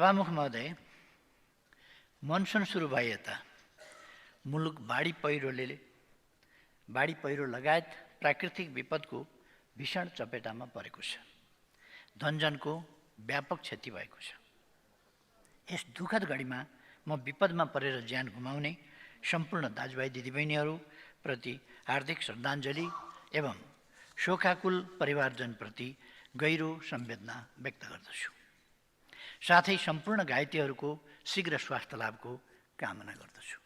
सभामुख महोदय, मनसुन सुरु भए यता मुलुक बाढी पहिरो लगायत प्राकृतिक विपदको भीषण चपेटामा परेको छ। धनजनको व्यापक क्षति भएको छ। यस दुःखद घडीमा म विपदमा परेर ज्यान गुमाउने सम्पूर्ण दाजुभाइ दिदीबहिनीहरू प्रति हार्दिक श्रद्धाञ्जली एवं शोकाकुल परिवारजनप्रति गहिरो संवेदना व्यक्त गर्दछु। साथै सम्पूर्ण घाइतेहरूको शीघ्र स्वास्थ्य लाभको कामना गर्दछु।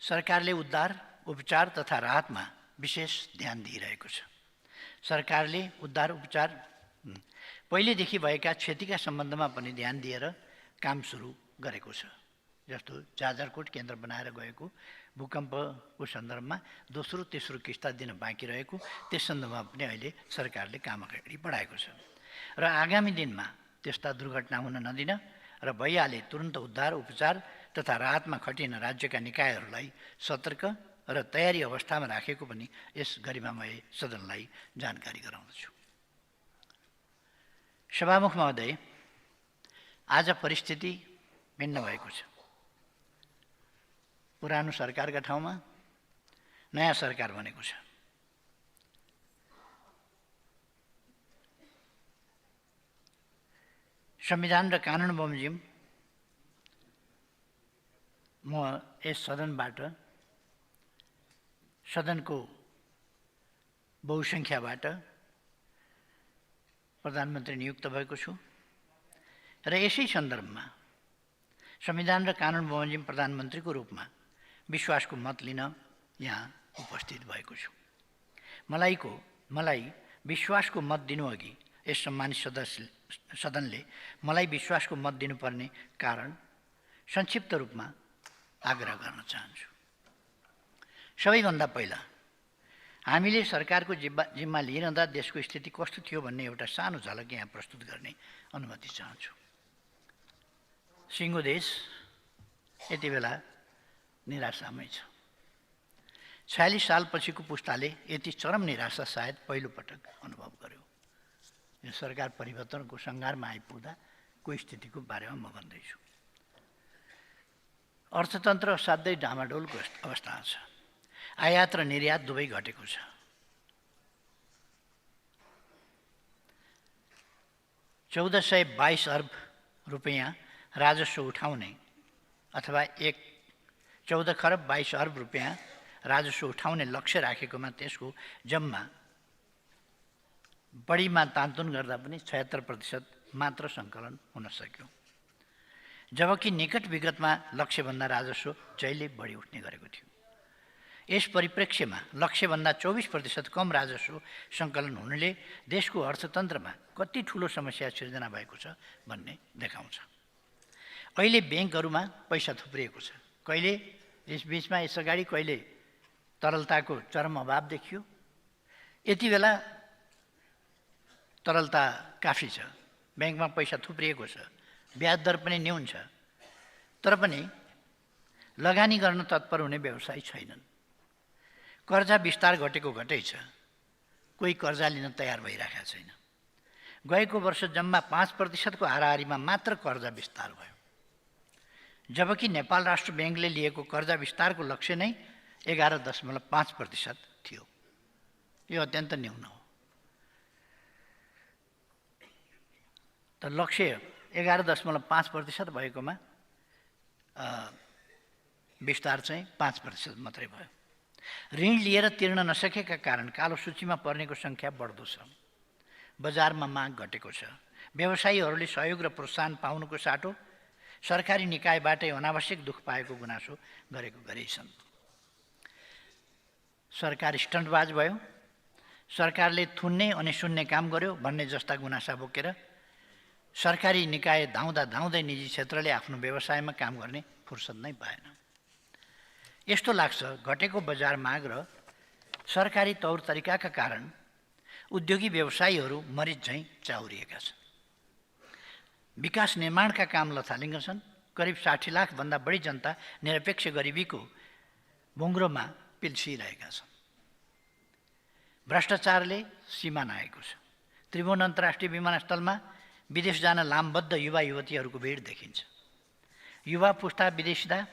सरकारले उद्धार, उपचार तथा राहतमा विशेष ध्यान दिइरहेको छ। सरकारले उद्धार उपचार पहिलेदेखि भएका क्षतिका सम्बन्धमा पनि ध्यान दिएर काम सुरु गरेको छ। जस्तो जाजरकोट केन्द्र बनाएर गएको भूकम्पको सन्दर्भमा दोस्रो तेस्रो किस्ता दिन बाँकी रहेको त्यस सन्दर्भमा पनि अहिले सरकारले काम अगाडि बढाएको छ र आगामी दिनमा त्यस्ता दुर्घटना हुन नदिन र भइहाले तुरन्त उद्धार उपचार तथा राहतमा खटिन राज्यका निकायहरूलाई सतर्क र तयारी अवस्थामा राखेको पनि यस गरिमामय सदनलाई जानकारी गराउँदछु। सभामुख महोदय, आज परिस्थिति भिन्न भएको छ। पुरानो सरकारका ठाउँमा नयाँ सरकार बनेको छ। संविधान र कानुन बमोजिम म यस सदनबाट सदनको बहुसङ्ख्याबाट प्रधानमन्त्री नियुक्त भएको छु र यसै सन्दर्भमा संविधान र कानुन बमोजिम प्रधानमन्त्रीको रूपमा विश्वासको मत लिन यहाँ उपस्थित भएको छु। मलाई विश्वासको मत दिनुअघि यस सम्मानित सदनले मलाई विश्वासको मत दिनुपर्ने कारण संक्षिप्त रूपमा आग्रह गर्न चाहन्छु। सबैभन्दा पहिला हामीले सरकारको जिम्मा लिइरहँदा देशको स्थिति कस्तो थियो भन्ने एउटा सानो झलक यहाँ प्रस्तुत गर्ने अनुमति चाहन्छु। सिङ्गो देश यति बेला निराशामै छ। 46 सालपछिको पुस्ताले यति चरम निराशा सायद पहिलो पटक अनुभव गर्यो। यो सरकार परिवर्तनको सङ्घारमा आइपुग्दा को स्थितिको बारेमा म भन्दैछु। अर्थतन्त्र असाध्यै डामाडोलको अवस्थामा छ। आयात र निर्यात दुवै घटेको छ। ₹1422 अर्ब रुपियाँ राजस्व उठाउने अथवा 14 खरब 22 अर्ब रुपियाँ राजस्व उठाउने लक्ष्य राखेकोमा त्यसको जम्मा बढीमा तानतुन गर्दा पनि 76% मात्र सङ्कलन हुन सक्यो। जबकि निकट विगतमा लक्ष्यभन्दा राजस्व जहिले बढी उठ्ने गरेको थियो। यस परिप्रेक्ष्यमा लक्ष्यभन्दा 24% कम राजस्व सङ्कलन हुनुले देशको अर्थतन्त्रमा कति ठुलो समस्या सिर्जना भएको छ भन्ने देखाउँछ। अहिले ब्याङ्कहरूमा पैसा थुप्रिएको छ। कहिले यसबीचमा यसअगाडि कहिले तरलताको चरम अभाव देखियो। यति बेला तरलता काफी छ। ब्याङ्कमा पैसा थुप्रिएको छ। ब्याज दर पनि न्यून छ। तर पनि लगानी गर्न तत्पर हुने व्यवसायी छैनन्। कर्जा विस्तार घटेको घटै छ। कोही कर्जा लिन तयार भइरहेका छैन। गएको वर्ष जम्मा 5% को हाराहारीमा मात्र कर्जा विस्तार भयो। जबकि नेपाल राष्ट्र ब्याङ्कले लिएको कर्जा विस्तारको लक्ष्य नै 11.5% थियो। यो अत्यन्त न्यून हो। त लक्ष्य 11.5% भएकोमा विस्तार चाहिँ 5% मात्रै भयो। ऋण लिएर तिर्न नसकेका कारण कालो सूचीमा पर्नेको सङ्ख्या बढ्दो छ। बजारमा माग घटेको छ। व्यवसायीहरूले सहयोग र प्रोत्साहन पाउनुको साटो सरकारी निकायबाटै अनावश्यक दुःख पाएको गुनासो गरेछन्। सरकार स्टन्टबाज भयो। सरकारले थुन्ने अनि सुन्ने काम गर्यो भन्ने जस्ता गुनासा बोकेर सरकारी निकाय धाउँदै निजी क्षेत्रले आफ्नो व्यवसायमा काम गर्ने फुर्सद नै पाएन। यस्तो लाग्छ घटेको बजार माग र सरकारी तौर तरिकाका कारण उद्योगी व्यवसायीहरू मरिच झैँ चाउरिएका छन्। विकास निर्माणका काम लथालिङ्ग छन्। करिब 60 लाखभन्दा बढी जनता निरपेक्ष गरिबीको भुङ्ग्रोमा पिल्सिरहेका छन्। भ्रष्टाचारले सीमा नआएको छ। त्रिभुवन अन्तर्राष्ट्रिय विमानस्थलमा विदेश जान लामबद्ध युवा युवतीहरूको भिड देखिन्छ। युवा पुस्ता विदेश जाँदा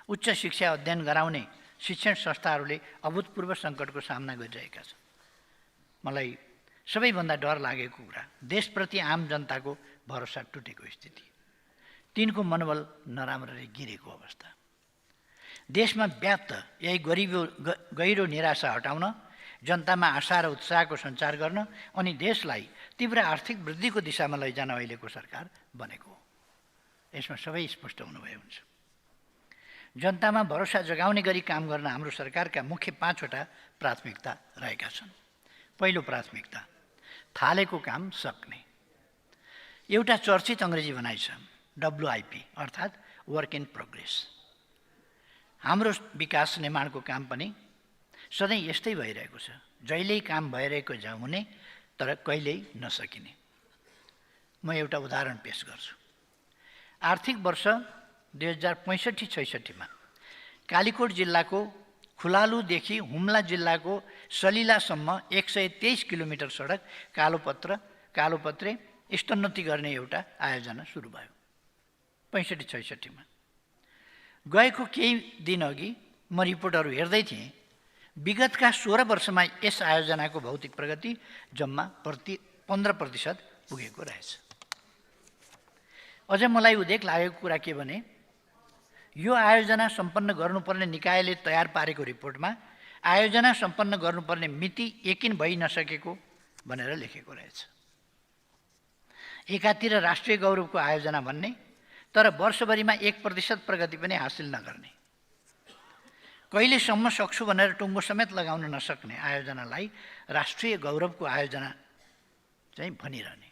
उच्च शिक्षा अध्ययन गराउने शिक्षण संस्थाहरूले अभूतपूर्व सङ्कटको सामना गरिरहेका छन्। मलाई सबैभन्दा डर लागेको कुरा देशप्रति आम जनताको भरोसा टुटेको स्थिति, तिनको मनोबल नराम्ररी गिरेको अवस्था। देशमा व्याप्त यही गहिरो निराशा हटाउन, जनतामा आशा र उत्साहको सञ्चार गर्न अनि देशलाई तीव्र आर्थिक वृद्धिको दिशामा लैजान अहिलेको सरकार बनेको हो। यसमा सबै स्पष्ट हुनुभयो हुन्छ। जनतामा भरोसा जगाउने गरी काम गर्न हाम्रो सरकारका मुख्य 5 वटा प्राथमिकता रहेका छन्। पहिलो प्राथमिकता, थालेको काम सक्ने। एउटा चर्चित अङ्ग्रेजी भनाइ छ, WIP अर्थात् वर्क इन प्रोग्रेस। हाम्रो विकास निर्माणको काम पनि सधैँ यस्तै भइरहेको छ, जहिल्यै काम भइरहेको हुने तर कहिल्यै नसकिने। म एउटा उदाहरण पेश गर्छु। आर्थिक वर्ष 2065-66 मा कालीकोट जिल्लाको खुलालुदेखि हुम्ला जिल्लाको सलिलासम्म 123 किलोमिटर सडक कालोपत्रे स्तोन्नति गर्ने एउटा आयोजना सुरु भयो 65-66 मा। गएको केही दिन अघि म रिपोर्टहरू हेर्दै थिएँ। विगतका 16 वर्षमा यस आयोजनाको भौतिक प्रगति जम्मा 15% पुगेको रहेछ। अझ मलाई उदेक लागेको कुरा के भने, यो आयोजना सम्पन्न गर्नुपर्ने निकायले तयार पारेको रिपोर्टमा आयोजना सम्पन्न गर्नुपर्ने मिति यकिन भइ नसकेको भनेर लेखेको रहेछ। एकातिर राष्ट्रिय गौरवको आयोजना भन्ने, तर वर्षभरिमा 1% प्रगति पनि हासिल नगर्ने, कहिलेसम्म सक्छु भनेर टुङ्गो समेत लगाउन नसक्ने आयोजनालाई राष्ट्रिय गौरवको आयोजना चाहिँ भनिरहने।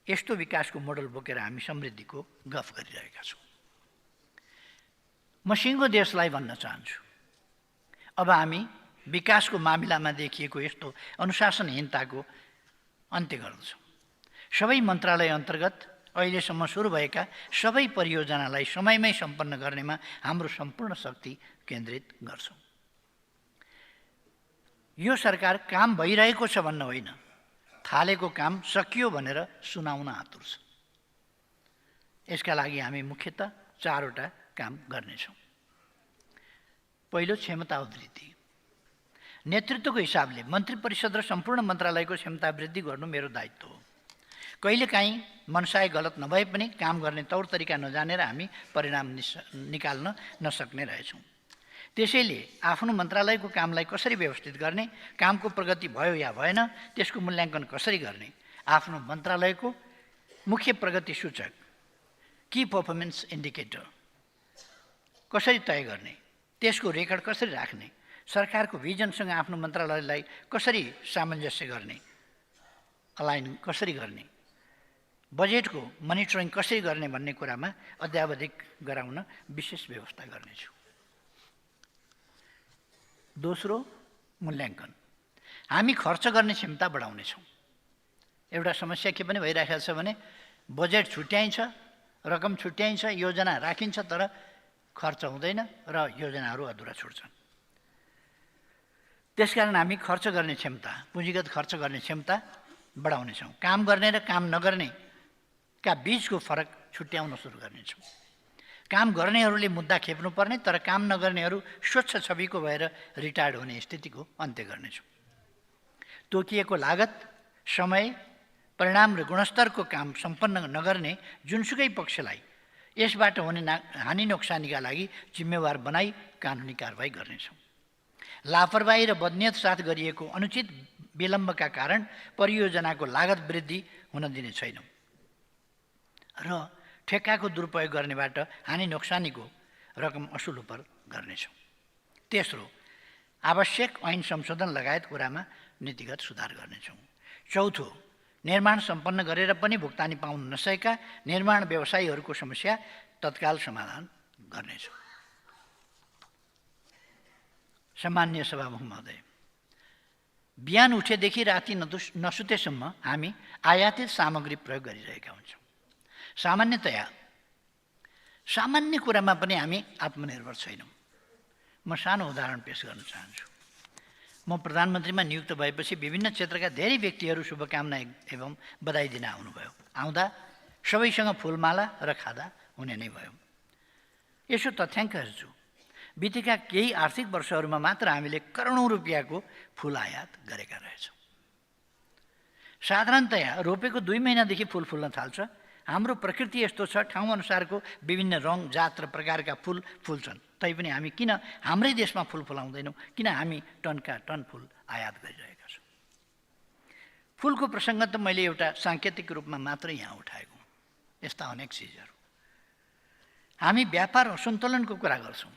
यस्तो विकासको मोडल बोकेर हामी समृद्धिको गफ गरिरहेका छौँ। म सिङ्गो देशलाई भन्न चाहन्छु, अब हामी विकासको मामिलामा देखिएको यस्तो अनुशासनहीनताको अन्त्य गर्दछौँ। सबै मन्त्रालय अन्तर्गत अहिलेसम्म सुरु भएका सबै परियोजनालाई समयमै सम्पन्न गर्नेमा हाम्रो सम्पूर्ण शक्ति केन्द्रित गर्छौँ। यो सरकार काम भइरहेको छ भन्न होइन, थालेको काम सकियो भनेर सुनाउन आतुर छ। यसका लागि हामी मुख्यतः 4 वटा काम गर्नेछौँ। पहिलो, क्षमता वृद्धि। नेतृत्वको हिसाबले मन्त्री परिषद र सम्पूर्ण मन्त्रालयको क्षमता वृद्धि गर्नु मेरो दायित्व हो। कहिलेकाहीँ मनसाय गलत नभए पनि काम गर्ने तौर तरिका नजानेर हामी परिणाम निकाल्न नसक्ने रहेछौँ। त्यसैले आफ्नो मन्त्रालयको कामलाई कसरी व्यवस्थित गर्ने, कामको प्रगति भयो या भएन त्यसको मूल्याङ्कन कसरी गर्ने, आफ्नो मन्त्रालयको मुख्य प्रगति सूचक की पर्फर्मेन्स इन्डिकेटर कसरी तय गर्ने, त्यसको रेकर्ड कसरी राख्ने, सरकारको भिजनसँग आफ्नो मन्त्रालयलाई कसरी सामञ्जस्य गर्ने, अलाइन कसरी गर्ने, बजेटको मोनिटरिङ कसरी गर्ने भन्ने कुरामा अध्यावधिक गराउन विशेष व्यवस्था गर्नेछु। दोस्रो, मूल्याङ्कन। हामी खर्च गर्ने क्षमता बढाउनेछौँ। एउटा समस्या के पनि भइरहेको छ भने बजेट छुट्याइन्छ, रकम छुट्याइन्छ, योजना राखिन्छ, तर खर्च हुँदैन र योजनाहरू अधुरा छुट्छन्। त्यसकारण हामी खर्च गर्ने क्षमता, पुँजीगत खर्च गर्ने क्षमता बढाउनेछौँ। काम गर्ने र काम नगर्नेका बीचको फरक छुट्याउन सुरु गर्नेछौँ। काम गर्नेहरूले मुद्दा खेप्नुपर्ने, तर काम नगर्नेहरू स्वच्छ छविको भएर रिटायर्ड हुने स्थितिको अन्त्य गर्नेछौँ। तोकिएको लागत, समय, परिणाम र गुणस्तरको काम सम्पन्न नगर्ने जुनसुकै पक्षलाई यसबाट हुने हानि नोक्सानीका लागि जिम्मेवार बनाई कानुनी कारबाही गर्नेछौँ। लापरवाही र बदनियत साथ गरिएको अनुचित विलम्बका कारण परियोजनाको लागत वृद्धि हुन दिने छैनौँ र ठेक्काको दुरुपयोग गर्नेबाट हानि नोक्सानीको रकम असुल उपर गर्नेछौँ। तेस्रो, आवश्यक ऐन संशोधन लगायत कुरामा नीतिगत सुधार गर्नेछौँ। चौथो, निर्माण सम्पन्न गरेर पनि भुक्तानी पाउन नसकेका निर्माण व्यवसायीहरूको समस्या तत्काल समाधान गर्नेछौँ। सम्माननीय सभामुख महोदय, बिहान उठेदेखि राति नसुतेसम्म हामी आयातित सामग्री प्रयोग गरिरहेका हुन्छौँ। सामान्यतया सामान्य कुरामा पनि हामी आत्मनिर्भर छैनौँ। म सानो उदाहरण पेश गर्न चाहन्छु। म प्रधानमन्त्रीमा नियुक्त भएपछि विभिन्न क्षेत्रका धेरै व्यक्तिहरू शुभकामना एवं बधाई दिन आउनुभयो। आउँदा सबैसँग फुलमाला र खादा हुने नै भयो। यसो तथ्याङ्क हेर्छु, बितेका केही आर्थिक वर्षहरूमा मात्र हामीले करोडौँ रुपियाँको फुल आयात गरेका रहेछौँ। साधारणतया रोपेको 2 महिनादेखि फुल फुल्न थाल्छ। हाम्रो प्रकृति यस्तो छ, ठाउँ अनुसारको विभिन्न रङ, जात र प्रकारका फुल फुल्छन्। तैपनि हामी किन हाम्रै देशमा फुल फुलाउँदैनौँ? किन हामी टनका टन फुल आयात गरिरहेका छौँ? फुलको प्रसङ्ग त मैले एउटा साङ्केतिक रूपमा मात्रै यहाँ उठाएको हुँ। यस्ता अनेक चिजहरू। हामी व्यापार असन्तुलनको कुरा गर्छौँ।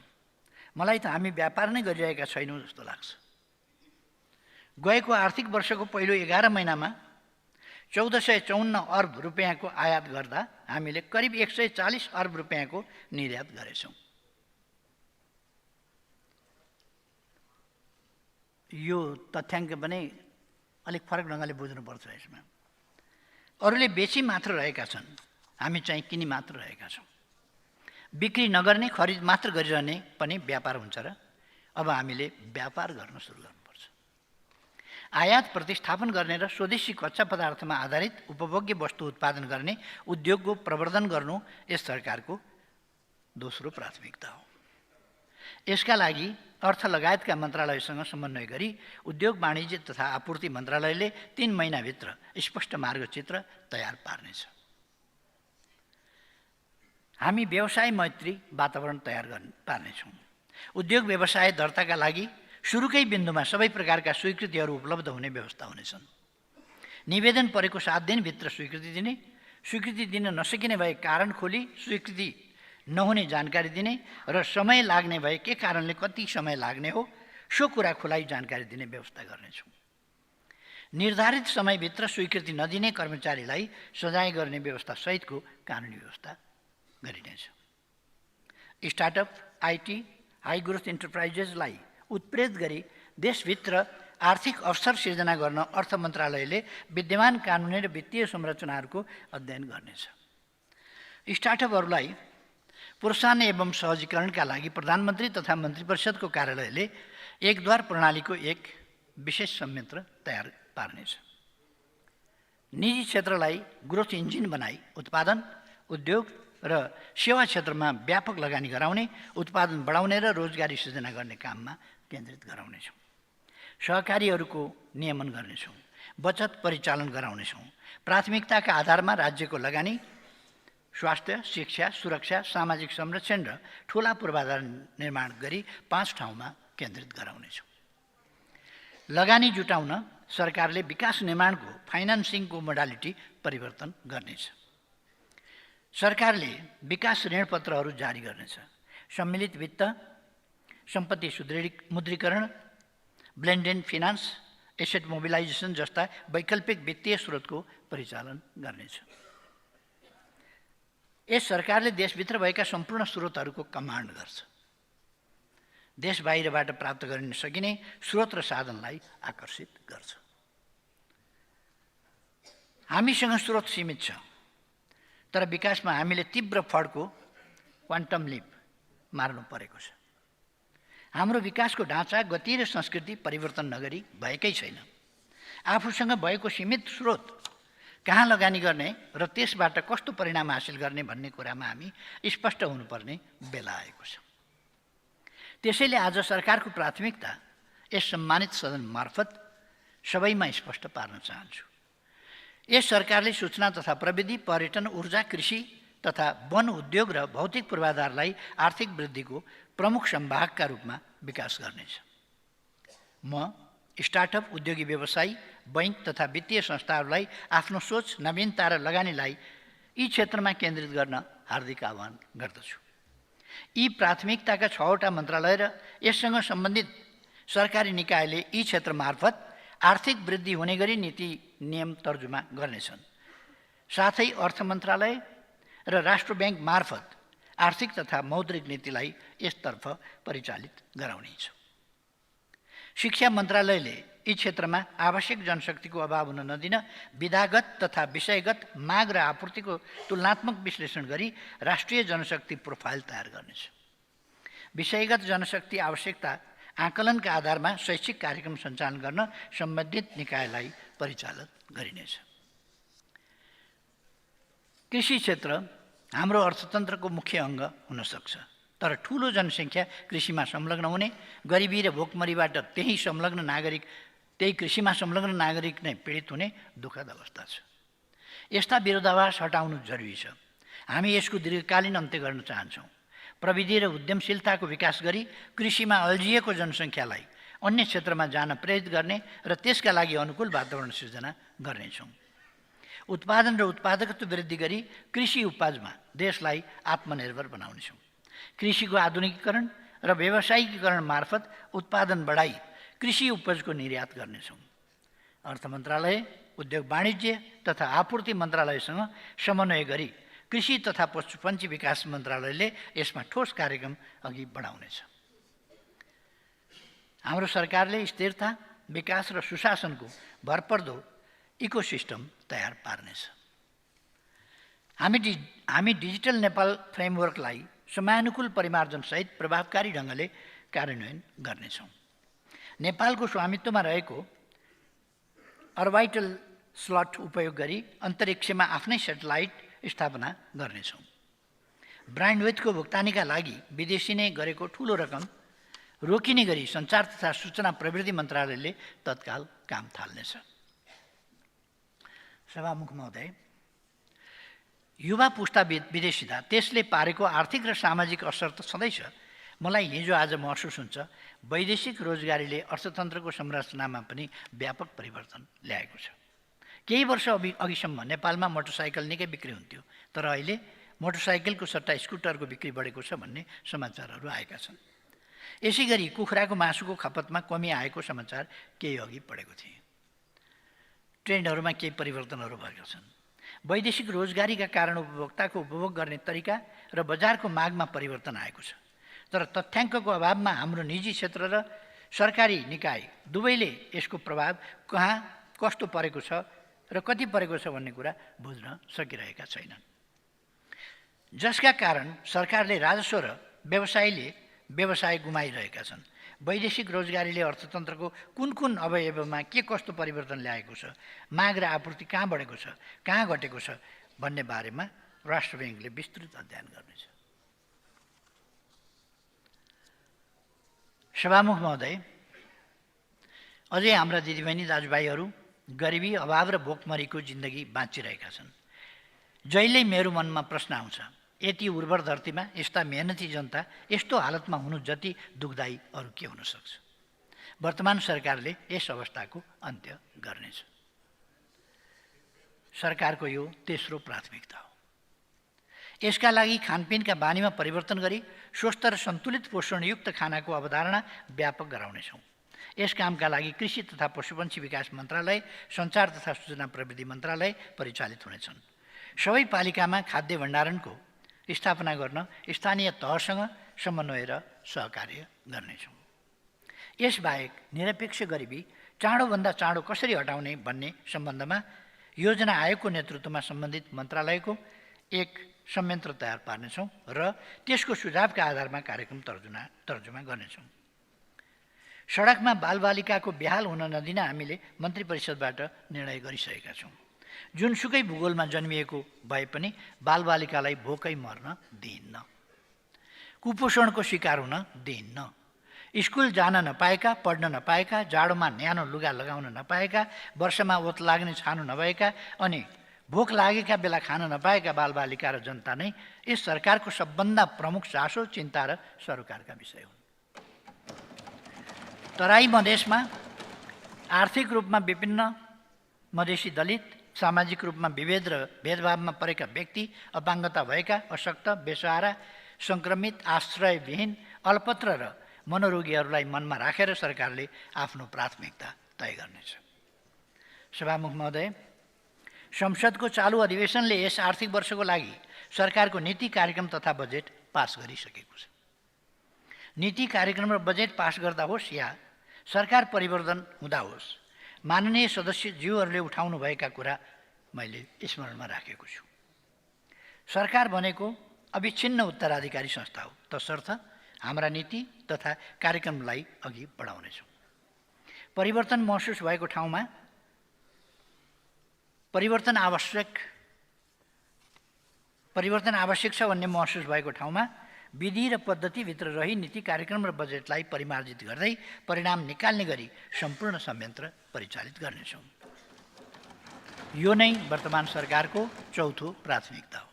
मलाई त हामी व्यापार नै गरिरहेका छैनौँ जस्तो लाग्छ। गएको आर्थिक वर्षको पहिलो 11 महिनामा 1454 अर्ब रुपियाँको आयात गर्दा हामीले करिब 140 अर्ब रुपियाँको निर्यात गरेछौँ। यो तथ्याङ्क पनि अलिक फरक ढङ्गले बुझ्नुपर्छ। यसमा अरूले बेची मात्र रहेका छन्, हामी चाहिँ किनी मात्र रहेका छौँ। बिक्री नगर्ने, खरिद मात्र गरिरहने पनि व्यापार हुन्छ र? अब हामीले व्यापार गर्न सुरु गर्नुपर्छ। आयात प्रतिस्थापन गर्ने र स्वदेशी कच्चा पदार्थमा आधारित उपभोग्य वस्तु उत्पादन गर्ने उद्योगको प्रवर्धन गर्नु यस सरकारको दोस्रो प्राथमिकता हो। यसका लागि अर्थ लगायतका मन्त्रालयसँग समन्वय गरी उद्योग, वाणिज्य तथा आपूर्ति मन्त्रालयले 3 महिनाभित्र स्पष्ट मार्गचित्र तयार पार्नेछ। हामी व्यवसाय मैत्री वातावरण तयार पार्नेछौँ। उद्योग व्यवसाय दर्ताका लागि सुरुकै बिन्दुमा सबै प्रकारका स्वीकृतिहरू उपलब्ध हुने व्यवस्था हुनेछन्। निवेदन परेको 7 दिनभित्र स्वीकृति दिने, स्वीकृति दिन नसकिने भए कारण खोली स्वीकृति नहुने जानकारी दिने र समय लाग्ने भए के कारणले कति समय लाग्ने हो सो कुरा खुलाई जानकारी दिने व्यवस्था गर्नेछौँ। निर्धारित समयभित्र स्वीकृति नदिने कर्मचारीलाई सजाय गर्ने व्यवस्था सहितको कानुनी व्यवस्था गरिनेछ। स्टार्टअप, आइटी, हाई ग्रोथ इन्टरप्राइजेसलाई उत्प्रेरित गरी देशभित्र आर्थिक अवसर सिर्जना गर्न अर्थ मन्त्रालयले विद्यमान कानुनी र वित्तीय संरचनाहरूको अध्ययन गर्नेछ। स्टार्टअपहरूलाई प्रोत्साहन एवं सहजीकरणका लागि प्रधानमन्त्री तथा मन्त्रिपरिषदको कार्यालयले एकद्वार प्रणालीको एक विशेष संयन्त्र तयार पार्नेछ। निजी क्षेत्रलाई ग्रोथ इन्जिन बनाई उत्पादन, उद्योग र सेवा क्षेत्रमा व्यापक लगानी गराउने, उत्पादन बढाउने र रोजगारी सृजना गर्ने काममा केन्द्रित गराउनेछौँ। सहकारीहरूको नियमन गर्नेछौँ। बचत परिचालन गराउनेछौँ। प्राथमिकताका आधारमा राज्यको लगानी स्वास्थ्य, शिक्षा, सुरक्षा, सामाजिक संरक्षण र ठुला पूर्वाधार निर्माण गरी 5 ठाउँमा केन्द्रित गराउनेछौँ। लगानी जुटाउन सरकारले विकास निर्माणको फाइनान्सिङको मोडालिटी परिवर्तन गर्नेछ। सरकारले विकास ऋणपत्रहरू जारी गर्नेछ। सम्मिलित वित्त, सम्पत्ति मुद्रीकरण, ब्लेन्डेड फिनान्स, एसेट मोबिलाइजेसन जस्ता वैकल्पिक वित्तीय स्रोतको परिचालन गर्नेछ। यस सरकारले देशभित्र भएका सम्पूर्ण स्रोतहरूको कमान्ड गर्छ। देश बाहिरबाट प्राप्त गर्न सकिने स्रोत र साधनलाई आकर्षित गर्छ। हामीसँग स्रोत सीमित छ, तर विकासमा हामीले तीव्र फड्को क्वान्टम लिप मार्नु परेको छ। हाम्रो विकासको ढाँचा, गति र संस्कृति परिवर्तन नगरी भएकै छैन। आफूसँग भएको सीमित स्रोत कहाँ लगानी गर्ने र त्यसबाट कस्तो परिणाम हासिल गर्ने भन्ने कुरामा हामी स्पष्ट हुनुपर्ने बेला आएको छ। त्यसैले आज सरकारको प्राथमिकता यस सम्मानित सदन मार्फत सबैमा स्पष्ट पार्न चाहन्छु। यस सरकारले सूचना तथा प्रविधि, पर्यटन, ऊर्जा, कृषि तथा वन उद्योग र भौतिक पूर्वाधारलाई आर्थिक वृद्धिको प्रमुख संवाहकका रूपमा विकास गर्नेछ। म स्टार्टअप, उद्योगी व्यवसायी, बैंक तथा वित्तीय संस्थाहरूलाई आफ्नो सोच, नवीनता र लगानीलाई यी क्षेत्रमा केन्द्रित गर्न हार्दिक आह्वान गर्दछु। यी प्राथमिकताका 6वटा मन्त्रालय र यससँग सम्बन्धित सरकारी निकायले यी क्षेत्र मार्फत आर्थिक वृद्धि हुने गरी नीति नियम तर्जुमा गर्नेछन्। साथै अर्थ मन्त्रालय र राष्ट्र ब्याङ्क मार्फत आर्थिक तथा मौद्रिक नीतिलाई यसतर्फ परिचालित गराउनेछ। शिक्षा मन्त्रालयले यी क्षेत्रमा आवश्यक जनशक्तिको अभाव हुन नदिन विधागत तथा विषयगत माग र आपूर्तिको तुलनात्मक विश्लेषण गरी राष्ट्रिय जनशक्ति प्रोफाइल तयार गर्नेछ। विषयगत जनशक्ति आवश्यकता आकलनका आधारमा शैक्षिक कार्यक्रम सञ्चालन गर्न सम्बन्धित निकायलाई परिचालन गरिनेछ। कृषि क्षेत्र हाम्रो अर्थतन्त्रको मुख्य अङ्ग हुन सक्छ, तर ठूलो जनसङ्ख्या कृषिमा संलग्न हुने, गरिबी र भोकमरीबाट त्यही कृषिमा संलग्न नागरिक नै पीडित हुने दुःखद अवस्था छ। यस्ता विरोधाभास हटाउनु जरुरी छ। हामी यसको दीर्घकालीन अन्त्य गर्न चाहन्छौँ। प्रविधि र उद्यमशीलताको विकास गरी कृषिमा अल्झिएको जनसङ्ख्यालाई अन्य क्षेत्रमा जान प्रेरित गर्ने र त्यसका लागि अनुकूल वातावरण सिर्जना गर्नेछौँ। उत्पादन र उत्पादकत्व वृद्धि गरी कृषि उपजमा देशलाई आत्मनिर्भर बनाउनेछौँ। कृषिको आधुनिकीकरण र व्यावसायिकीकरण मार्फत उत्पादन बढाई कृषि उपजको निर्यात गर्नेछौँ। अर्थ मन्त्रालय, उद्योग वाणिज्य तथा आपूर्ति मन्त्रालयसँग समन्वय गरी कृषि तथा पशुपन्छी विकास मन्त्रालयले यसमा ठोस कार्यक्रम अघि बढाउनेछ। हाम्रो सरकारले स्थिरता, विकास र सुशासनको भरपर्दो इकोसिस्टम तयार पार्नेछ। हामी डिजिटल नेपाल फ्रेमवर्कलाई समयानुकूल परिमार्जनसहित प्रभावकारी ढङ्गले कार्यान्वयन गर्नेछौँ। नेपालको स्वामित्वमा रहेको अर्बिटल स्लट उपयोग गरी अन्तरिक्षमा आफ्नै सेटेलाइट स्थापना गर्नेछौँ। ब्यान्डविड्थको भुक्तानीका लागि विदेशी नै गरेको ठूलो रकम रोकिने गरी सञ्चार तथा सूचना प्रविधि मन्त्रालयले तत्काल काम थाल्नेछ। सभामुख महोदय, युवा पुस्ता विदेशिँदा त्यसले पारेको आर्थिक र सामाजिक असर त सधैँ छ। मलाई हिजो आज महसुस हुन्छ वैदेशिक रोजगारीले अर्थतन्त्रको संरचनामा पनि व्यापक परिवर्तन ल्याएको छ। केही वर्ष अघिसम्म नेपालमा मोटरसाइकल निकै बिक्री हुन्थ्यो, तर अहिले मोटरसाइकलको सट्टा स्कुटरको बिक्री बढेको छ भन्ने समाचारहरू आएका छन्। यसै गरी कुखुराको मासुको खपतमा कमी आएको समाचार केही अघि पढेको थिएँ। ट्रेन्डहरूमा केही परिवर्तनहरू भएका छन्। वैदेशिक रोजगारीका कारण उपभोक्ताको उपभोग गर्ने तरिका र बजारको मागमा परिवर्तन आएको छ, तर तथ्याङ्कको अभावमा हाम्रो निजी क्षेत्र र सरकारी निकाय दुवैले यसको प्रभाव कहाँ कस्तो परेको छ र कति परेको छ भन्ने कुरा बुझ्न सकिरहेका छैनन्, जसका कारण सरकारले राजस्व र व्यवसाय गुमाइरहेका छन्। वैदेशिक रोजगारीले अर्थतन्त्रको कुन अवयवमा के कस्तो परिवर्तन ल्याएको छ, माग र आपूर्ति कहाँ बढेको छ, कहाँ घटेको छ भन्ने बारेमा राष्ट्र ब्याङ्कले विस्तृत अध्ययन गर्नेछ। सभामुख महोदय, अझै हाम्रा दिदीबहिनी दाजुभाइहरू गरिबी, अभाव र भोकमरीको जिन्दगी बाँचिरहेका छन्। जहिल्यै मेरो मनमा प्रश्न आउँछ, यति उर्वर धरतीमा यस्ता मेहनती जनता यस्तो हालतमा हुनु जति दुःखदायी अरू के हुन सक्छ। वर्तमान सरकारले यस अवस्थाको अन्त्य गर्नेछ। सरकारको यो तेस्रो प्राथमिकता हो। यसका लागि खानपिनका बानीमा परिवर्तन गरी स्वस्थ र सन्तुलित पोषणयुक्त खानाको अवधारणा व्यापक गराउनेछौँ। यस कामका लागि कृषि तथा पशुपन्छी विकास मन्त्रालय, सञ्चार तथा सूचना प्रविधि मन्त्रालय परिचालित हुनेछन्। सबै पालिकामा खाद्य भण्डारणको स्थापना गर्न स्थानीय तहसँग समन्वय र सहकार्य गर्नेछौँ। यसबाहेक निरपेक्ष गरिबी चाँडोभन्दा चाँडो कसरी हटाउने भन्ने सम्बन्धमा योजना आयोगको नेतृत्वमा सम्बन्धित मन्त्रालयको एक संयन्त्र तयार पार्नेछौँ र त्यसको सुझावका आधारमा कार्यक्रम तर्जुमा गर्नेछौँ। सडकमा बालबालिकाको बेहाल हुन नदिन हामीले मन्त्री परिषदबाट निर्णय गरिसकेका छौँ। जुनसुकै भूगोलमा जन्मिएको भए पनि बालबालिकालाई भोकै मर्न दिइन्न, कुपोषणको शिकार हुन दिइन्न। स्कुल जान नपाएका, पढ्न नपाएका, जाडोमा न्यानो लुगा लगाउन नपाएका, वर्षमा ओत लाग्ने छानो नभएका अनि भोक लागेका बेला खान नपाएका बालबालिका र जनता नै यस सरकारको सबभन्दा प्रमुख चासो, चिन्ता र सरोकारका विषय हुन्। तराई मधेसमा आर्थिक रूपमा विभिन्न मधेसी दलित, सामाजिक रूपमा विभेद र भेदभावमा परेका व्यक्ति, अपाङ्गता भएका, अशक्त, बेसहारा, सङ्क्रमित, आश्रयविहीन, अल्पत्र र मनोरोगीहरूलाई मनमा राखेर सरकारले आफ्नो प्राथमिकता तय गर्नेछ। सभामुख महोदय, संसदको चालु अधिवेशनले यस आर्थिक वर्षको लागि सरकारको नीति कार्यक्रम तथा बजेट पास गरिसकेको छ। नीति कार्यक्रम र बजेट पास गर्दा होस् या सरकार परिवर्तन हुँदा होस्, माननीय सदस्यज्यूहरूले उठाउनुभएका कुरा मैले स्मरणमा राखेको छु। सरकार भनेको अविच्छिन्न उत्तराधिकारी संस्था हो, तसर्थ हाम्रा नीति तथा कार्यक्रमलाई अघि बढाउनेछौँ। परिवर्तन आवश्यक छ भन्ने महसुस भएको ठाउँमा विधि र पद्धतिभित्र रही नीति कार्यक्रम र बजेटलाई परिमार्जित गर्दै परिणाम निकाल्ने गरी सम्पूर्ण संयन्त्र परिचालित गर्नेछौँ। यो नै वर्तमान सरकारको चौथो प्राथमिकता हो।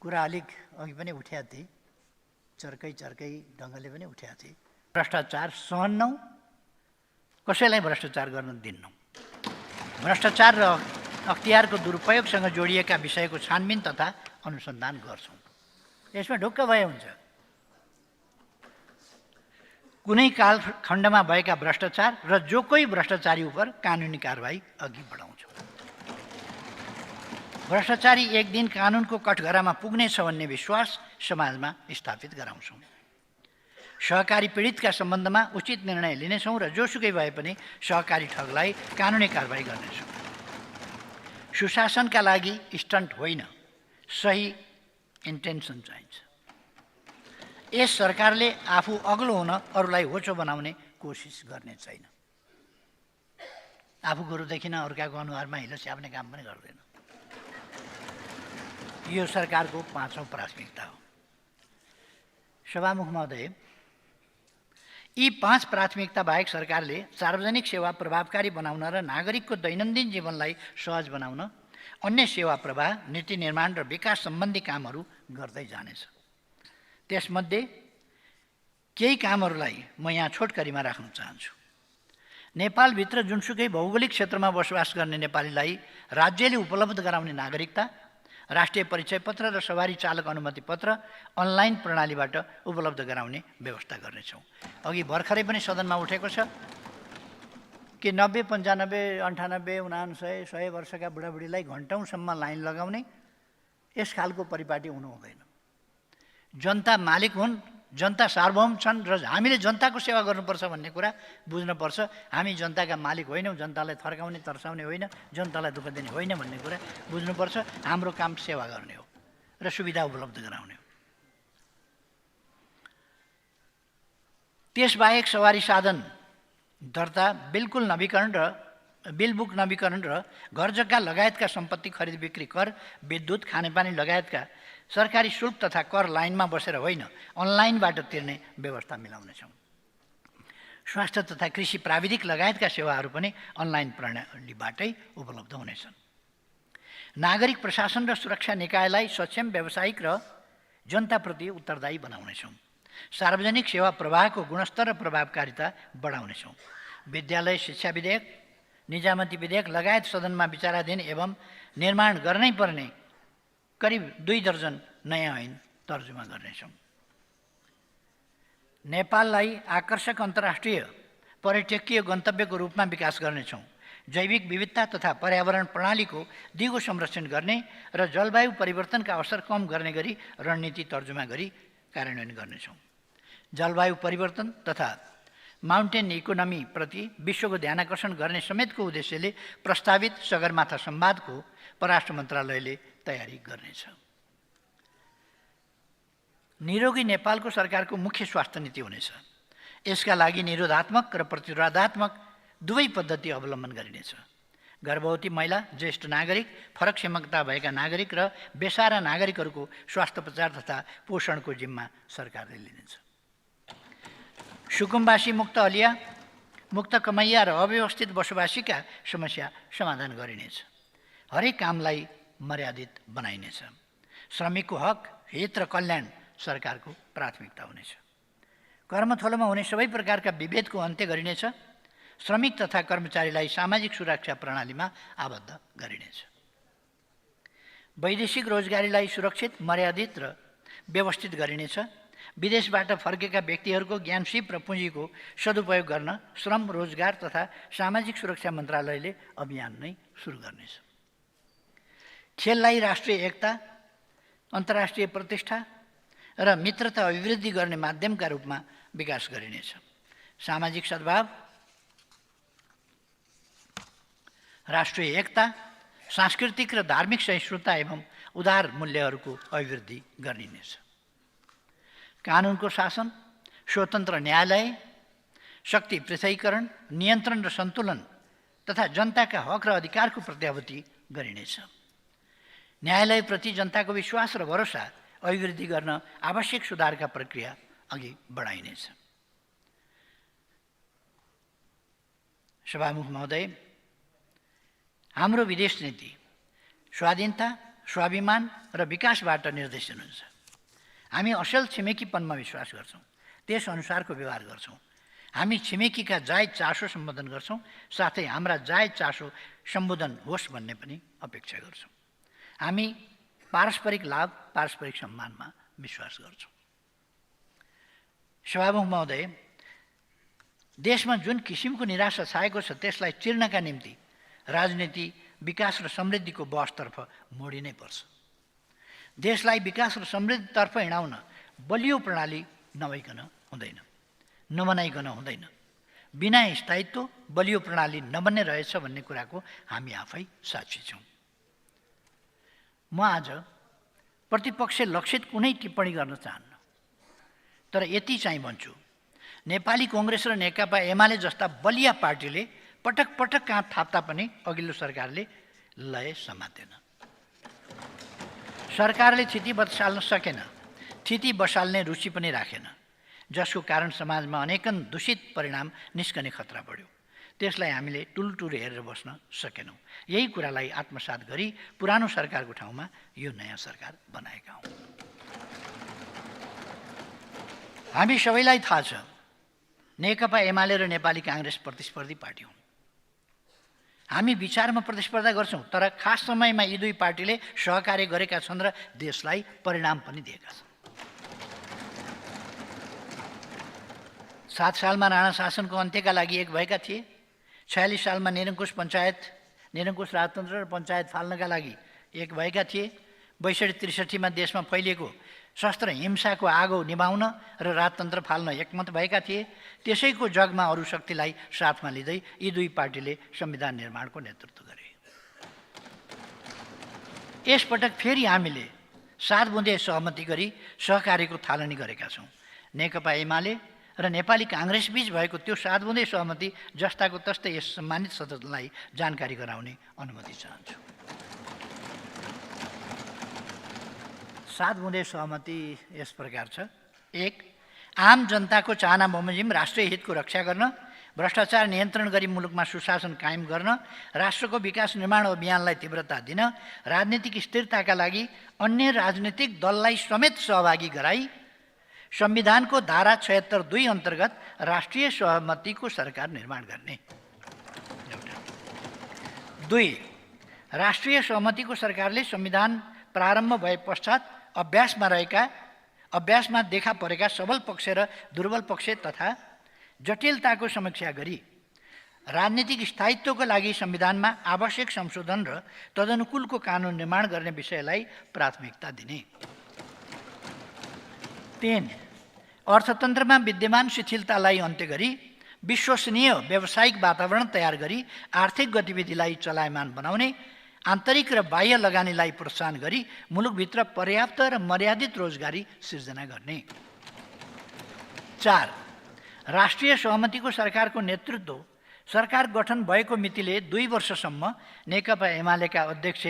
कुरा अलिक अघि पनि उठ्या थिए, चर्कै ढङ्गले पनि उठ्या थिए। भ्रष्टाचार सहन्नौ, कसैलाई भ्रष्टाचार गर्न दिन्नौ। भ्रष्टाचार र अख्तियारको दुरुपयोगसँग जोडिएका विषयको छानबिन तथा अनुसन्धान गर्छौँ। यसमा ढुक्क भए हुन्छ। कुनै कालखण्डमा भएका भ्रष्टाचार र जो कोही भ्रष्टाचारी उप कानुनी कारबाही अघि बढाउँछौँ। भ्रष्टाचारी एक दिन कानुनको कठघरामा पुग्नेछ भन्ने विश्वास समाजमा स्थापित गराउँछौँ। सहकारी पीडितका सम्बन्धमा उचित निर्णय लिनेछौँ र जोसुकै भए पनि सहकारी ठगलाई कानुनी कारबाही गर्नेछौँ। सुशासनका लागि स्टन्ट होइन, सही इन्टेन्सन चाहिन्छ। यस सरकारले आफू अग्लो हुन अरूलाई होचो बनाउने कोसिस गर्ने छैन। आफू गुरुदेखि अर्काको अनुहारमा हिलो स्याप्ने काम पनि गर्दैन। यो सरकारको पाँचौं प्राथमिकता हो। सभामुख महोदय, यी 5 प्राथमिकता बाहेक सरकारले सार्वजनिक सेवा प्रभावकारी बनाउन र नागरिकको दैनन्दिन जीवनलाई सहज बनाउन अन्य सेवा प्रवाह, नीति निर्माण र विकास सम्बन्धी कामहरू गर्दै जानेछ। त्यसमध्ये केही कामहरूलाई म यहाँ छोटकरीमा राख्न चाहन्छु। नेपालभित्र जुनसुकै भौगोलिक क्षेत्रमा बसोबास गर्ने नेपालीलाई राज्यले उपलब्ध गराउने नागरिकता, राष्ट्रिय परिचय पत्र र सवारी चालक अनुमति पत्र अनलाइन प्रणालीबाट उपलब्ध गराउने व्यवस्था गर्नेछौँ। अघि भर्खरै पनि सदनमा उठेको छ कि 90, 95, 98, 99, 100 वर्षका बुढाबुढीलाई घन्टौँसम्म लाइन लगाउने यस खालको परिपाटी हुनु हुँदैन। जनता मालिक हुन्, जनता सार्वभौम छन् र हामीले जनताको सेवा गर्नुपर्छ भन्ने कुरा बुझ्नुपर्छ। हामी जनताका मालिक होइनौँ, जनतालाई थर्काउने तर्साउने होइन, जनतालाई दुःख दिने होइन भन्ने कुरा बुझ्नुपर्छ। हाम्रो काम सेवा गर्ने हो र सुविधा उपलब्ध गराउने हो। त्यसबाहेक सवारी साधन दर्ता, बिल्कुल नवीकरण र बिलबुक नवीकरण र घर जग्गा लगायतका सम्पत्ति खरिद बिक्री कर, विद्युत, खानेपानी लगायतका सरकारी शुल्क तथा कर लाइनमा बसेर होइन, अनलाइनबाट तिर्ने व्यवस्था मिलाउनेछौँ। स्वास्थ्य तथा कृषि प्राविधिक लगायतका सेवाहरू पनि अनलाइन प्रणालीबाटै उपलब्ध हुनेछन्। नागरिक प्रशासन र सुरक्षा निकायलाई सक्षम, व्यावसायिक र जनताप्रति उत्तरदायी बनाउनेछौँ। सार्वजनिक सेवा प्रवाहको गुणस्तर र प्रभावकारिता बढाउनेछौँ। विद्यालय शिक्षा विधेयक, निजामती विधेयक लगायत सदनमा विचाराधीन एवं निर्माण गर्नै पर्ने करिब 2 दर्जन नयाँ ऐन तर्जुमा गर्नेछौँ। नेपाललाई आकर्षक अन्तर्राष्ट्रिय पर्यटकीय गन्तव्यको रूपमा विकास गर्नेछौँ। जैविक विविधता तथा पर्यावरण प्रणालीको दिगो संरक्षण गर्ने र जलवायु परिवर्तनका असर कम गर्ने गरी रणनीति तर्जुमा गरी कार्यान्वयन गर्नेछौँ। जलवायु परिवर्तन तथा माउन्टेन इकोनोमी प्रति विश्वको ध्यानकर्षण गर्ने समेतको उद्देश्यले प्रस्तावित सगरमाथा संवादको परराष्ट्र मन्त्रालयले तयारी गर्नेछ। निरोगी नेपालको सरकारको मुख्य स्वास्थ्य नीति हुनेछ। यसका लागि निरोधात्मक र प्रतिरोधात्मक दुवै पद्धति अवलम्बन गरिनेछ। गर्भवती महिला, ज्येष्ठ नागरिक, फरक क्षमता भएका नागरिक र बेसारा नागरिकहरूको स्वास्थ्योपचार तथा पोषणको जिम्मा सरकारले लिनेछ। सुकुम्बासी, मुक्त हलिया, मुक्त कमैया र अव्यवस्थित बसोबासीका समस्या समाधान गरिनेछ। हरेक कामलाई मर्यादित बनाइनेछ। श्रमिकको हक, हित र कल्याण सरकारको प्राथमिकता हुनेछ। कर्मथलोमा हुने सबै प्रकारका विभेदको अन्त्य गरिनेछ। श्रमिक तथा कर्मचारीलाई सामाजिक सुरक्षा प्रणालीमा आबद्ध गरिनेछ। वैदेशिक रोजगारीलाई सुरक्षित, मर्यादित र व्यवस्थित गरिनेछ। विदेशबाट फर्केका व्यक्तिहरूको ज्ञान, सिप र पुँजीको सदुपयोग गर्न श्रम, रोजगार तथा सामाजिक सुरक्षा मन्त्रालयले अभियान नै सुरु गर्नेछ। खेललाई राष्ट्रिय एकता, अन्तर्राष्ट्रिय प्रतिष्ठा र मित्रता अभिवृद्धि गर्ने माध्यमका रूपमा विकास गरिनेछ। सामाजिक सद्भाव, राष्ट्रिय एकता, सांस्कृतिक र धार्मिक सहिष्णुता एवं उदार मूल्यहरूको अभिवृद्धि गरिनेछ। कानुनको शासन, स्वतन्त्र न्यायालय, शक्ति पृथकीकरण, नियन्त्रण र सन्तुलन तथा जनताका हक र अधिकारको प्रत्याभूति गरिनेछ। न्यायालयप्रति जनताको विश्वास र भरोसा अभिवृद्धि गर्न आवश्यक सुधारका प्रक्रिया अघि बढाइनेछ। सभामुख महोदय, हाम्रो विदेश नीति स्वाधीनता, स्वाभिमान र विकासबाट निर्देशित हुन्छ। हामी असल छिमेकीपनमा विश्वास गर्छौँ, त्यस अनुसारको व्यवहार गर्छौँ। हामी छिमेकीका जायज चासो सम्बोधन गर्छौँ, साथै हाम्रा जायज चासो सम्बोधन होस् भन्ने पनि अपेक्षा गर्छौँ। हामी पारस्परिक लाभ, पारस्परिक सम्मानमा विश्वास गर्छौँ। सभामुख महोदय, देशमा जुन किसिमको निराशा छाएको छ त्यसलाई चिर्नका निम्ति राजनीति विकास र समृद्धिको बहसतर्फ मोडिनै पर्छ। देशलाई विकास र समृद्धितर्फ हिँडाउन बलियो प्रणाली नबनाइकन हुँदैन। बिना स्थायित्व बलियो प्रणाली नबन्ने रहेछ भन्ने कुराको हामी आफै साक्षी छौँ। म आज प्रतिपक्ष लक्षित कुनै टिप्पणी गर्न चाहन्न, तर यति चाहिँ भन्छु, नेपाली कङ्ग्रेस र नेकपा एमाले जस्ता बलिया पार्टीले पटक पटक काँध थाप्दा पनि अघिल्लो सरकारले लय समातेन। सरकारले थिति बसाल्न सकेन, थिति बसाल्ने रुचि पनि राखेन, जसको कारण समाजमा अनेकन दूषित परिणाम निस्कने खतरा बढ्यो। त्यसलाई हामीले टुलटुल हेरेर बस्न सकेनौँ। यही कुरालाई आत्मसात गरी पुरानो सरकारको ठाउँमा यो नयाँ सरकार बनाएका हौँ। हामी सबैलाई थाहा छ, नेकपा एमाले र नेपाली काङ्ग्रेस प्रतिस्पर्धी पार्टी हुन्। हामी विचारमा प्रतिस्पर्धा गर्छौँ, तर खास समयमा यी दुई पार्टीले सहकार्य गरेका छन् र देशलाई परिणाम पनि दिएका छन्। 7 सालमा राणा शासनको अन्त्यका लागि एक भएका थिए। 46 सालमा निरङ्कुश राजतन्त्र र पञ्चायत फाल्नका लागि एक भएका थिए। 62-63मा देशमा फैलिएको शस्त्र हिंसाको आगो निभाउन र राजतन्त्र फाल्न एकमत भएका थिए। त्यसैको जगमा अरू शक्तिलाई साथमा लिँदै यी दुई पार्टीले संविधान निर्माणको नेतृत्व गरे। यसपटक फेरि हामीले 7 बुँदे सहमति गरी सहकार्यको थालनी गरेका छौँ। नेकपा एमाले र नेपाली काङ्ग्रेस बीच भएको त्यो 7 बुँदे सहमति जस्ताको तस्तै यस सम्मानित सदनलाई जानकारी गराउने अनुमति चाहन्छु। 7 बुँदे सहमति यस प्रकार छ। 1. आम जनताको चाहना बमोजिम राष्ट्रिय हितको रक्षा गर्न, भ्रष्टाचार नियन्त्रण गरी मुलुकमा सुशासन कायम गर्न, राष्ट्रको विकास निर्माण अभियानलाई तीव्रता दिन, राजनीतिक स्थिरताका लागि अन्य राजनीतिक दललाई समेत सहभागी गराई संविधानको धारा 76(2) अन्तर्गत राष्ट्रिय सहमतिको सरकार निर्माण गर्ने। 2. राष्ट्रिय सहमतिको सरकारले संविधान प्रारम्भ भए पश्चात अभ्यासमा देखा परेका सबल पक्ष र दुर्बल पक्ष तथा जटिलताको समीक्षा गरी राजनीतिक स्थायित्वको लागि संविधानमा आवश्यक संशोधन र तदनुकूलको कानुन निर्माण गर्ने विषयलाई प्राथमिकता दिने। 3. अर्थतन्त्रमा विद्यमान शिथिलतालाई अन्त्य गरी विश्वसनीय व्यावसायिक वातावरण तयार गरी आर्थिक गतिविधिलाई चलायमान बनाउने, आन्तरिक र बाह्य लगानीलाई प्रोत्साहन गरी मुलुकभित्र पर्याप्त र मर्यादित रोजगारी सिर्जना गर्ने। 4. राष्ट्रिय सहमतिको सरकारको नेतृत्व सरकार गठन भएको मितिले 2 वर्षसम्म नेकपा एमालेका अध्यक्ष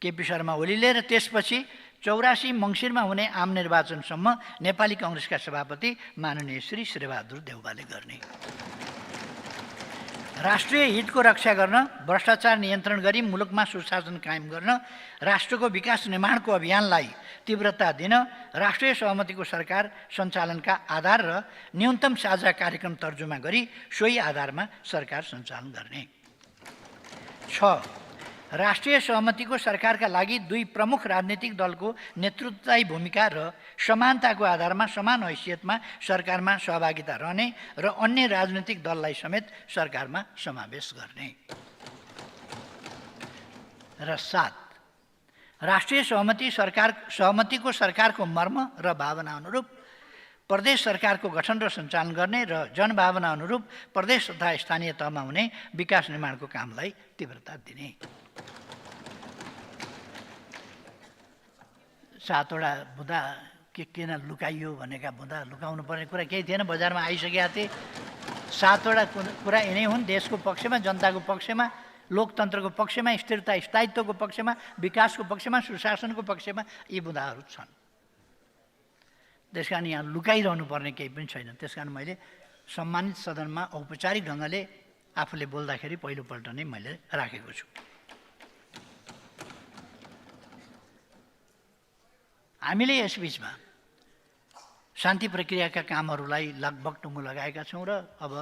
केपी शर्मा ओलीले र त्यसपछि 84 मङ्सिरमा हुने आम निर्वाचनसम्म नेपाली काङ्ग्रेसका सभापति माननीय श्री श्रीबहादुर देउवाले गर्ने। राष्ट्रिय हितको रक्षा गर्न, भ्रष्टाचार नियन्त्रण गरी मुलुकमा सुशासन कायम गर्न, राष्ट्रको विकास निर्माणको अभियानलाई तीव्रता दिन, राष्ट्रिय सहमतिको सरकार सञ्चालनका आधार र न्यूनतम साझा कार्यक्रम तर्जुमा गरी सोही आधारमा सरकार सञ्चालन गर्ने। 6. राष्ट्रिय सहमतिको सरकारका लागि 2 प्रमुख राजनीतिक दलको नेतृत्वदायी भूमिका र समानताको आधारमा समान हैसियतमा सरकारमा सहभागिता रहने र अन्य राजनीतिक दललाई समेत सरकारमा समावेश गर्ने। र 7. राष्ट्रिय सहमतिको सरकारको मर्म र भावना अनुरूप प्रदेश सरकारको गठन र सञ्चालन गर्ने र जनभावना अनुरूप प्रदेश तथा स्थानीय तहमा हुने विकास निर्माणको कामलाई तीव्रता दिने। 7 वटा बुँदा किन लुकाइयो भनेका हुँदा लुकाउनु पर्ने कुरा केही थिएन। बजारमा आइसकेका थिए। 7वटा कुरा यिनै हुन्, देशको पक्षमा, जनताको पक्षमा, लोकतन्त्रको पक्षमा, स्थिरता स्थायित्वको पक्षमा, विकासको पक्षमा, सुशासनको पक्षमा यी बुँदाहरू छन्। त्यस कारण यहाँ लुकाइरहनु पर्ने केही पनि छैन। त्यस कारण मैले सम्मानित सदनमा औपचारिक ढङ्गले आफूले बोल्दाखेरि पहिलोपल्ट नै मैले राखेको छु। हामीले यसबीचमा शान्ति प्रक्रियाका कामहरूलाई लगभग टुङ्गो लगाएका छौँ र अब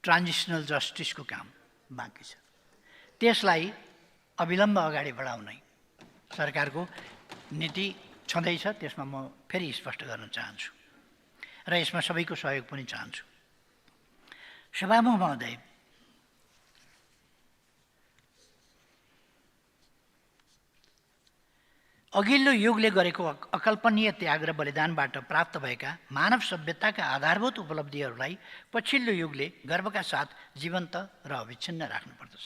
ट्रान्जिसनल जस्टिसको काम बाँकी छ। त्यसलाई अविलम्ब अगाडि बढाउनै सरकारको नीति छँदैछ। त्यसमा म फेरि स्पष्ट गर्न चाहन्छु र यसमा सबैको सहयोग पनि चाहन्छु। सभामुख महोदय, अघिल्लो युगले गरेको अकल्पनीय त्याग र बलिदानबाट प्राप्त भएका मानव सभ्यताका आधारभूत उपलब्धिहरूलाई पछिल्लो युगले गर्वका साथ जीवन्त र अविच्छिन्न राख्नुपर्दछ।